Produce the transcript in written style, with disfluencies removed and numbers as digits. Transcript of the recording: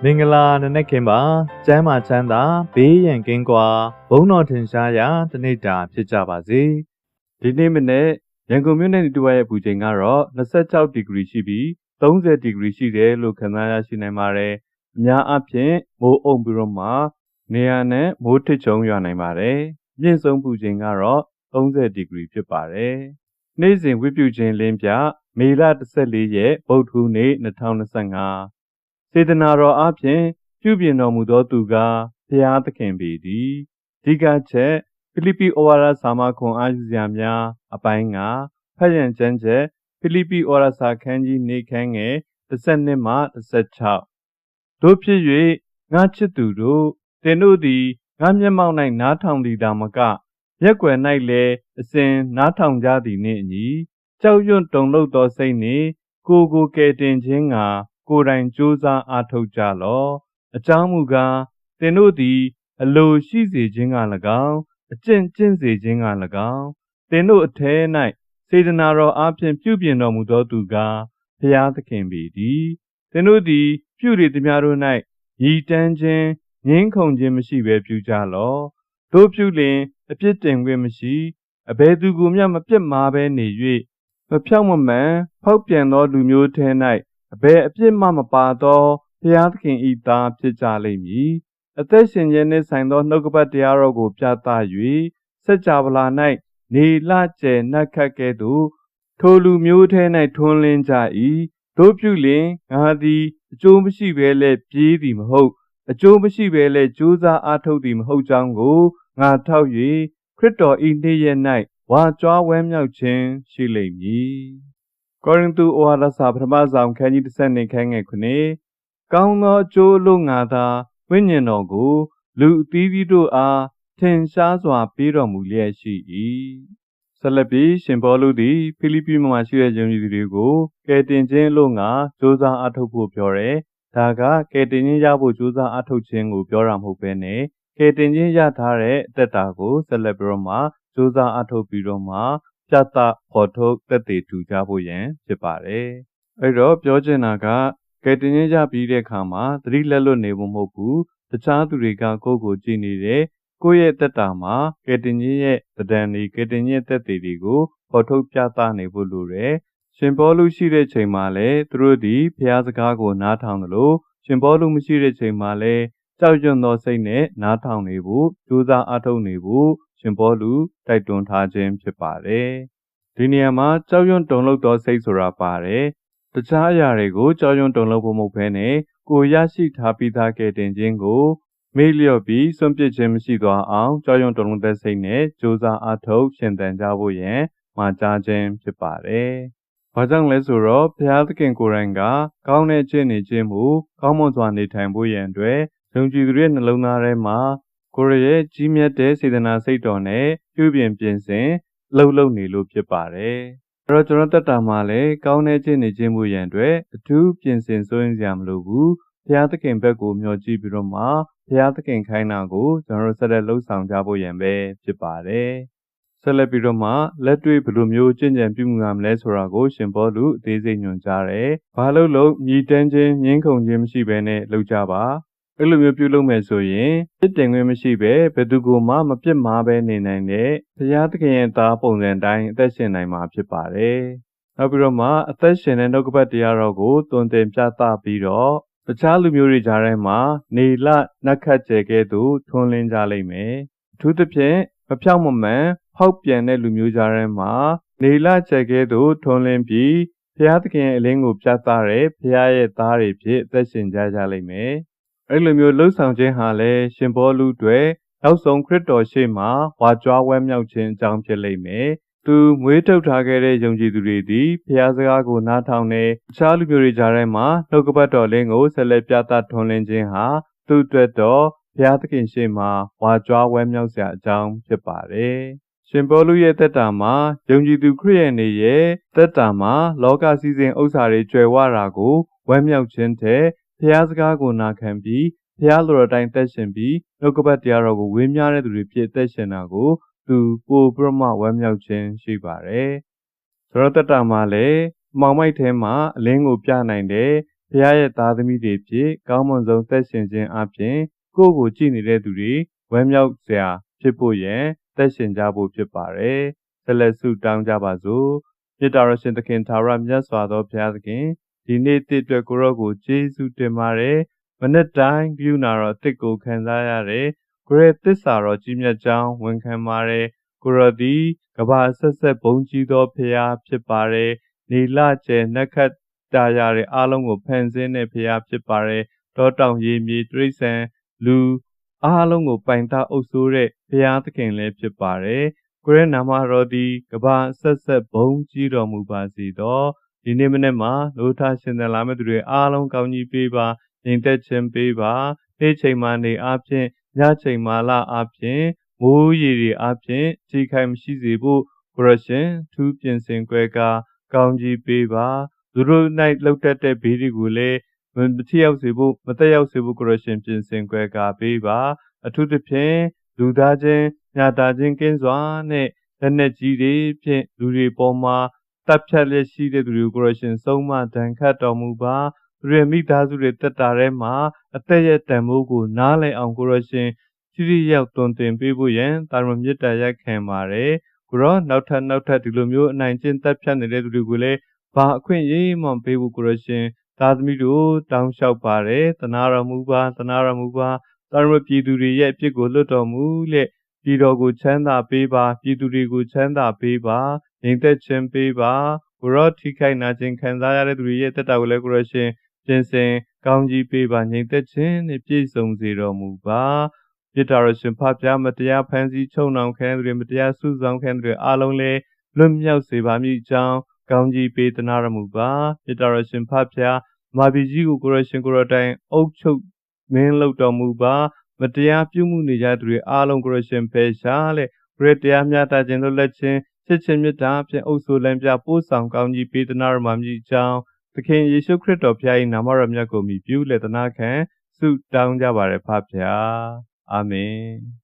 မင်္ဂလာနနက်ခင်းပါကျမ်းမာချမ်းသာဘေးရန်ကင်းကွာဘုန်းတော်ထင်ရှားရာတနေ့တာဖြစ်ကြပါစေဒီနေ့မနေ့ရန်ကုန်မြို့နယ်တဝက်ရဲ့ပူချိန်ကတော့26ဒီဂရီရှိပြီး30ဒီဂရီရှိတယ်လို့ခန့်မှန်းရရှိနိုင်ပါတယ်အများအားဖြင့်မိုးအုံပြီးတော့မှနေရာနဲ့မိုးထစ်ချုံရွာနိုင်ပါတယ်မြင့်ဆုံးပူချိန်ကတော့30ဒီဂရီဖြစ်ပါတယ်နေ့စဉ်ဝိပုချင်းလင်းပြမေလ14ရက်ဗုဒ္ဓဟူးနေ့2025စေတနာတော်အဖြင့်ပြုပြင်တော်မူသောသူကဘုရားသခင်ပေသည်အဓိကချက်ဖိလိပ္ပိဩဝါဒစာမခွန်အားယူစရာများအပိုင်းကဖတ်ရန်ကျမ်းချက်ဖိလိပ္ပိဩဝါဒစာခန်းကြီးနေခန်းငယ်12မှ16တို့ဖြစ်၍ငါချစ်သူတို့သင်တို့သည်ငါမျက်မှောက်၌နားထောင်သည်သာမကမျက်ွယ်၌လည်းအစဉ်နားထောင်ကြသည်နှင့်အညီကြောက်ရွံ့တုန်လှုပ်သောစိတ်နှင့်ကိုယ်ကယ်တင်ခြင်းကကိုယ်တိုင်ကြိုးစားအားထုတ်ကြလော့အကြောင်းမူကားသင်တို့သည်အလိုရှိစေခြင်းက၎င်းအကျင့်ကျင့်စေခြင်းက၎င်းသင်တို့အထဲ၌စေတနာတော်အားဖြင့်ပြုပြင်တော်မူသောသူကဘုရားသခင်ပေသည်သင်တို့သည်ပြုလေသမျှတို့၌ရည်တမ်းခြင်းငြင်းခုန်ခြင်းမရှိဘဲပြုကြလော့တို့ပြုလျင်အပြစ်တင်ခွင့်မရှိအဘယ်သူကိုမျှမပြစ်မှားဘဲနေ၍မဖြောင့်မမှန်ဖောက်ပြန်သောလူမျိုးထဲ၌အဘယ်အပြစ်မှမပါသောဘုရားသခင်ဤသားဖြစ်ကြလိမ့်မည်အသက်ရှင်ခြင်းနှင့်ဆိုင်သောနှုတ်ကပတ်တရားတော်ကိုပြသ၍စัจ java လာ၌နေလကျယ်နတ်ခတ်ကဲ့သို့ထိုလူမျိုးထဲ၌ထွန်းလင်းကြ၏တို့ပြုလျင်ငါသည်အကျိုးမရှိဘဲလဲပြေးသည်မဟုတ်အကျိုးမရှိဘဲလဲကြိုးစားအားထုတ်သည်မဟုတ်ကြောင်းကိုငါထောက်၍ခရစ်တော်ဤနေ့ရက်၌ဝါကြွားဝမ်းမြောက်ခြင်းရှိလိမ့်မည်ကောရိန္သုဩဝါဒစာပထမဆောင်ခန်းကြီး12ခန်းငယ်9ကောင်းသောအကျိုးလို့ငါသာဝိညာဉ်တော်ကိုလူအသီးသီးတို့အားထင်ရှားစွာပေးတော်မူလျက်ရှိ၏ဆက်လက်ပြီးရှင်ပေါလုသည်ဖိလိပ္ပိမှာရှိတဲ့ယုံကြည်သူတွေကိုကယ်တင်ခြင်းလို့ငါကြိုးစားအားထုတ်ဖို့ပြောတယ်ဒါကကယ်တင်ခြင်းရဖို့ကြိုးစားအားထုတ်ခြင်းကိုပြောတာမဟုတ်ဘဲနဲ့ကယ်တင်ခြင်းရထားတဲ့အသက်တာကိုဆက်လက်ပြီးတော့မှကြိုးစားအားထုတ်ပြီးတော့မှပြသဖော်ထုတ်သက်သေထူကြဖို့ရန်ဖြစ်ပါတယ်အဲ့တော့ပြောချင်တာကကယ်တင်ခြင်းရပြီးတဲ့အခါမှာသတိလက်လွတ်နေဖို့မဟုတ်ဘူးတခြားသူတွေကကိုယ့်ကိုကြည့်နေတယ်ကိုယ့်ရဲ့သက်တာမှာကယ်တင်ခြင်းရဲ့တဒံတွေကယ်တင်ခြင်းသက်သေတွေကိုဖော်ထုတ်ပြသနေဖို့လိုတယ်ရှင်ပေါလုရှိတဲ့ချိန်မှာလည်းသူတို့ဒီဘုရားစကားကိုနားထောင်တယ်လို့ရှင်ပေါလုမရှိတဲ့ချိန်မှာလည်းကြောက်ရွံ့သောစိတ်နဲ့နားထောင်နေဖို့ကြိုးစားအားထုတ်နေဖို့ရှင်ပေါလုတိုက်တွန်းထားခြင်းဖြစ်ပါတယ်ဒီနေရာမှာကြောက်ရွံ့တုန်လှုပ်သောစိတ်ဆိုတာပါတယ်တခြားအရာတွေကိုကြောက်ရွံ့တုန်လှုပ်ဖို့မဟုတ်ဘဲနဲ့ကိုရရှိထားပြီးသားကယ်တင်ခြင်းကိုမေ့လျော့ပြီးစွန့်ပစ်ခြင်းမရှိသွားအောင်ကြောက်ရွံ့တုန်လှုပ်တဲ့စိတ်နဲ့ကြိုးစားအားထုတ်ရှင်သန်ကြဖို့ရန်မှာကြားခြင်းဖြစ်ပါတယ်။ဘာကြောင့်လဲဆိုတော့ဘုရားသခင်ကိုယ်တိုင်ကကောင်းတဲ့ခြင်းနေခြင်းမူကောင်းမွန်စွာနေထိုင်ဖို့ရန်အတွက်ယုံကြည်သူရဲ့နှလုံးသားထဲမှာကိုယ်ရဲ့ကြီးမြတ်တဲ့စေတနာစိတ်တော်နဲ့ပြုပြင်ပြင်ဆင်လှုပ်နေလို့ဖြစ်ပါတယ်။အဲ့တော့ကျွန်တော်တက်တာမှာလည်းကောင်းတဲ့ခြင်းနေခြင်းမူရန်အတွက်အထူးပြင်ဆင်စိုးရင်စရာမလိုဘူး။ဘုရားသခင်ဘက်ကိုမျှော်ကြည့်ပြီးတော့မှဘုရားသခင်ခိုင်းတာကိုကျွန်တော်တို့ဆက်လက်လှုပ်ဆောင်ကြဖို့ရန်ပဲဖြစ်ပါတယ်။ဆက်လက်ပြီးတော့မှလက်တွေ့ဘယ်လိုမျိုးကျင့်ကြံပြုမှုရမလဲဆိုတာကိုရှင်ပေါလုအသေးစိတ်ညွှန်ကြားတယ်။ဘာလို့မြည်တမ်းခြင်းငြင်းခုန်ခြင်းမရှိဘဲနဲ့လုပ်ကြပါ။အဲ့လိုမျိုးပြုလုပ်မယ်ဆိုရင်ပြစ်တင်ခွင့်မရှိပဲဘယ်သူကိုမှမပြစ်မှားပဲနေနိုင်တဲ့ဘုရားသခင်ရဲ့သားပုံစံတိုင်းအသက်ရှင်နိုင်မှာဖြစ်ပါတယ်။နောက်ပြီးတော့မှအသက်ရှင်တဲ့နှုတ်ကပတ်တရားတော်ကိုသွန်သင်ပြသပြီးတော့တခြားလူမျိုးတွေကြားထဲမှာနေလနတ်ခတ်ကျဲကဲ့သို့ထွန်းလင်းကြလိမ့်မယ်။အထူးသဖြင့်မဖြောင့်မမှန်ဖောက်ပြန်တဲ့လူမျိုးကြားထဲမှာနေလကျဲကဲ့သို့ထွန်းလင်းပြီးဘုရားသခင်ရဲ့အလင်းကိုပြသတဲ့ဘုရားရဲ့သားတွေဖြစ်အသက်ရှင်ကြလိမ့်မယ်။အဲ့လိုမျိုးလှုပ်ဆောင်ခြင်းဟာလည်းရှင်ပေါလုတွေနောက်ဆုံးခရစ်တော်ရှေ့မှာဝါကြွားဝမ်းမြောက်ခြင်းအကြောင်းဖြစ်လိမ့်မယ်။သူမွေးထုတ်ထားခဲ့တဲ့ယုံကြည်သူတွေသည်ဘုရားစကားကိုနားထောင်တဲ့အခြားလူမျိုးတွေကြားထဲမှာနှုတ်ကပတ်တော်လင်းကိုဆက်လက်ပြသထွန်းလင်းခြင်းဟာသူ့အတွက်တော့ဘုရားသခင်ရှေ့မှာဝါကြွားဝမ်းမြောက်စရာအကြောင်းဖြစ်ပါတယ်။ရှင်ပေါလုရဲ့သက်တာမှာယုံကြည်သူခရစ်ယာန်တွေရဲ့သက်တာမှာလောကစည်းစိမ်ဥစ္စာတွေကျွယ်ဝတာကိုဝမ်းမြောက်ခြင်းတဲ့ဘုရားစကားကိုနာခံပြီးဘုရားလိုတော်တိုင်းသက်ရှင်ပြီးနှုတ်ကပတ်တရားတော်ကိုဝေမျှတဲ့သူတွေဖြစ်သက်ရှင်တာကိုသူပိုပြမဝမ်းမြောက်ခြင်းရှိပါတယ်။ဆိုတော့တတမှာလည်းမောင်မိုက်ထဲမှာအလင်းကိုပြနိုင်တဲ့ဘ ဖခင်ရဲ့သားသမီးတွေဖြစ်ကောင်းမွန်ဆုံးသက်ရှင်ခြင်းအပြင်ကိုယ့်ကိုကြည့်နေတဲ့သူတွေဝမ်းမြောက်စရာဖြစ်ဖို့ရန်သက်ရှင်ကြဖို့ဖြစ်ပါတယ်။ဆက်လက်ဆုတောင်းကြပါစို့။မြတ်တော်ရှင်သခင်ထာဝရမြတ်စွာသောဘုရားသခင်ဒီနေ့တစ်အတွက်ကိုရောကိုကျေးဇူးတင်ပါတယ်။မနေ့တိုင်းပြုနာတော်တစ်ကိုခံစားရတယ်။ကိုရဲ့သစ္စာတော်ကြီးမြတ်ကြောင်းဝန်ခံပါတယ်။ကိုရောသည်ကဘာဆက်ဆက်ဘုံကြီးသောဘုရားဖြစ်ပါတယ်။နေလကျဲနက်ခတ်တာရတဲ့အားလုံးကိုဖန်ဆင်းတဲ့ဘုရားဖြစ်ပါတယ်။တောတောင်ရေမြေတိရစ္ဆာန်လူအားလုံးကိုပိုင်သားအုပ်စိုးတဲ့ဘုရားသခင်လည်းဖြစ်ပါတယ်။ကိုရဲ့နာမတော်သည်ကဘာဆက်ဆက်ဘုံကြီးတော်မူပါစေသော။ဒီနေ့မနေ့မှာလို့ထားရှင်သန်လာမဲ့သူတွေအားလုံးကောင်းကြီးပေးပါငြိမ်သက်ခြင်းပေးပါနေ့ချိန်မှနေအားဖြင့်ညချိန်မှလအားဖြင့်မိုးရေတွေအားဖြင့်ထိခိုက်မရှိစေဖို့ကိုရရှင်ထူးပြင်ဆင်ကြွယ်ကာကောင်းကြီးပေးပါသူတို့၌လောက်တတ်တဲ့ဘေးတွေကိုလည်းမထိရောက်စေဖို့မတက်ရောက်စေဖို့ကိုရရှင်ပြင်ဆင်ကြွယ်ကာပေးပါအထူးသဖြင့်လူသားချင်းညာတာချင်းကင်းစွာနဲ့လက်နက်ကြီးတွေဖြင့်လူတွေပေါ်မှာတပ်ဖြတ်လက်ရှိတဲ့သူတွေကိုရရှင်ဆုံးမဒဏ်ခတ်တော်မူပါသူရဲ့မိသားစုတွေတက်တာထဲမှာအသက်ရဲ့တန်ဖိုးကိုနားလည်အောင်ကိုရရှင်ရှိရောက်တွင်တင်ပေးဖို့ရန်တာမန်မြတ်တာရက်ခံပါတယ်ကိုရောနောက်ထပ်ဒီလိုမျိုးအနိုင်ကျင့်တပ်ဖြတ်နေတဲ့သူတွေကိုလည်းဘာအခွင့်အရေးမှမပေးဘူးကိုရရှင်သားသမီးတို့တောင်းလျှောက်ပါတယ်တနာတော်မူပါတာရမပြည်သူတွေရဲ့အပြစ်ကိုလွတ်တော်မူလက်ပြည်တော်ကိုချမ်းသာပေးပါပြည်သူတွေကိုချမ်းသာပေးပါငြိမ်သက်ခြင်းပေးပါကိုရောထိခိုက်နာခြင်းခံစားရတဲ့သူတွေရဲ့တက်တာကိုလည်းကိုရရှင်ပြင်ဆင်ကောင်းကြီးပေးပါငြိမ်သက်ခြင်းနဲ့ပြည့်စုံစေတော်မူပါပြစ်တော်ရှင်ဖဖျားမတရားဖန်ဆီးချုံနှောင်ခံသူတွေမတရားဆုဆောင်ခံသူတွေအားလုံးလည်းလွတ်မြောက်စေပါမည်အကြောင်းကောင်းကြီးပေးသနာတော်မူပါပြစ်တော်ရှင်ဖဖျားမာပြည်ကြီးကိုကိုရရှင်ကိုရတိုင်အုပ်ချုပ်မင်းလုပ်တော်မူပါမတရားပြုမှုနေကြသူတွေအားလုံးကိုရရှင်ဖယ်ရှားလက်ကိုရတရားမျှတခြင်းလွတ်လပ်ခြင်းချစ်ခြင်းမေတ္တာဖြင့်အုပ်စိုးလမ်းပြပို့ဆောင်ကောင်းကြီးပေးသနာတော်မူမည်အကြောင်းသခင်ယေရှုခရစ်တော်ဖျား၏နာမတော်မြတ်ကိုမြည်ပြုလက်သနာခံဆုတောင်းကြပါရဖဖျားအာမင်